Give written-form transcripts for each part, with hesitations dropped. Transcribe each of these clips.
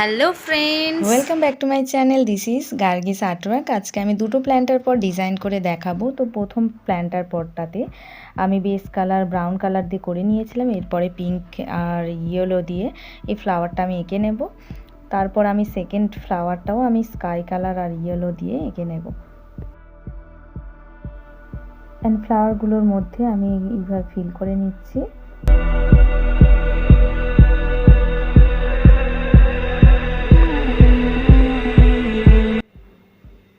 Hello friends, welcome back to my channel. This is Gargi's artwork. আজকে আমি দুটো planter পট design করে দেখাবো। তো প্রথম প্ল্যান্টার পটটাতে আমি বেস কালার ব্রাউন কালার দিয়ে করে নিয়েছিলাম। এরপরে পিঙ্ক আর ইয়েলো দিয়ে এই ফ্লাওয়ারটা আমি এঁকে নেব। তারপর আমি সেকেন্ড ফ্লাওয়ারটাও আমি স্কাই কালার আর ইয়েলো দিয়ে এঁকে নেব। অ্যান্ড ফ্লাওয়ারগুলোর মধ্যে আমি এইভাবে ফিল করে নিচ্ছি।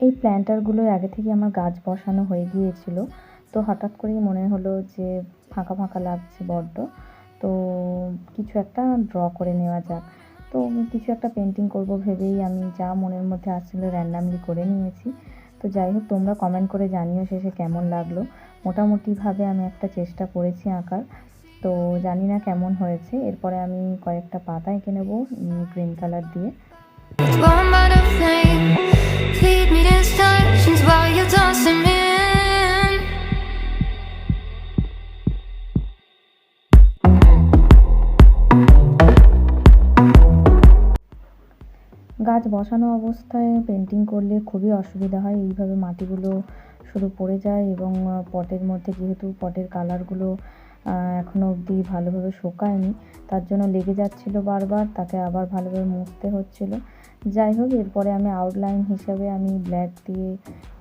এই প্ল্যান্টারগুলো আগে থেকে আমার গাছ বসানো হয়ে গিয়েছিল। তো হঠাৎ করেই মনে হলো যে ফাঁকা ফাঁকা লাগছে বড্ড, তো কিছু একটা ড্র করে নেওয়া যাক। তো কিছু একটা পেন্টিং করব ভেবেই আমি যা মনের মধ্যে আসছিলো র্যান্ডামলি করে নিয়েছি। তো যাই হোক, তোমরা কমেন্ট করে জানিও শেষে কেমন লাগলো। মোটামুটিভাবে আমি একটা চেষ্টা করেছি আঁকার, তো জানি না কেমন হয়েছে। এরপরে আমি কয়েকটা পাতা এঁকে নেব গ্রিন কালার দিয়ে। গাছ বসানো অবস্থায় পেন্টিং করলে খুবই অসুবিধা হয়। এইভাবে মাটিগুলো শুধু পড়ে যায় এবং পটের মধ্যে যেহেতু পটের কালারগুলো এখনও অবধি ভালোভাবে শুকায়নি, তার জন্য লেগে যাচ্ছিলো বারবার, তাকে আবার ভালোভাবে মুছতে হচ্ছিলো। যাই হোক, এরপরে আমি আউটলাইন হিসাবে আমি ব্ল্যাক দিয়ে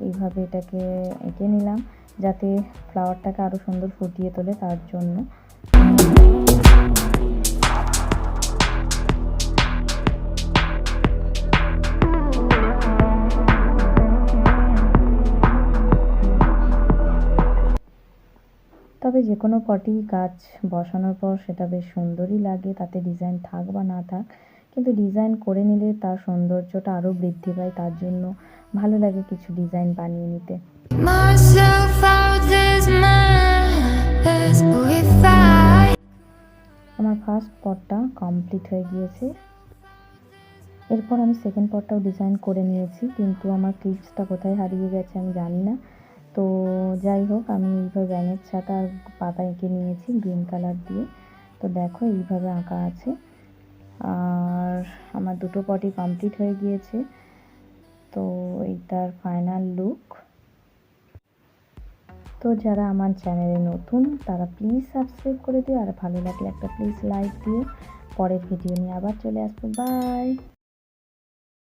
এইভাবে এটাকে এঁকে নিলাম, যাতে ফ্লাওয়ারটাকে আরও সুন্দর ফুটিয়ে তোলে তার জন্য। তবে যে কোনো পটেই গাছ বসানোর পর সেটা বেশ সুন্দরই লাগে, তাতে ডিজাইন থাক বা না থাক, কিন্তু ডিজাইন করে নিলে তার সৌন্দর্যটা আরও বৃদ্ধি পায়। তার জন্য ভালো লাগে কিছু ডিজাইন বানিয়ে নিতে। আমার ফার্স্ট পটটা কমপ্লিট হয়ে গিয়েছে। এরপর আমি সেকেন্ড পটটাও ডিজাইন করে নিয়েছি, কিন্তু আমার ক্লিপসটা কোথায় হারিয়ে গেছে আমি জানি না। তো যাই হোক, আমি এইভাবে ব্যাঙের ছাতা আর পাতা এঁকে নিয়েছি গ্রিন কালার দিয়ে। তো দেখো এইভাবে আঁকা আছে। আর আমার দুটো পটই কমপ্লিট হয়ে গিয়েছে। তো এইটার ফাইনাল লুক। তো যারা আমার চ্যানেলে নতুন তারা প্লিজ সাবস্ক্রাইব করে দিও, আর ভালো লাগলে একটা প্লিজ লাইক দিও। পরের ভিডিও নিয়ে আবার চলে আসবো। বাই।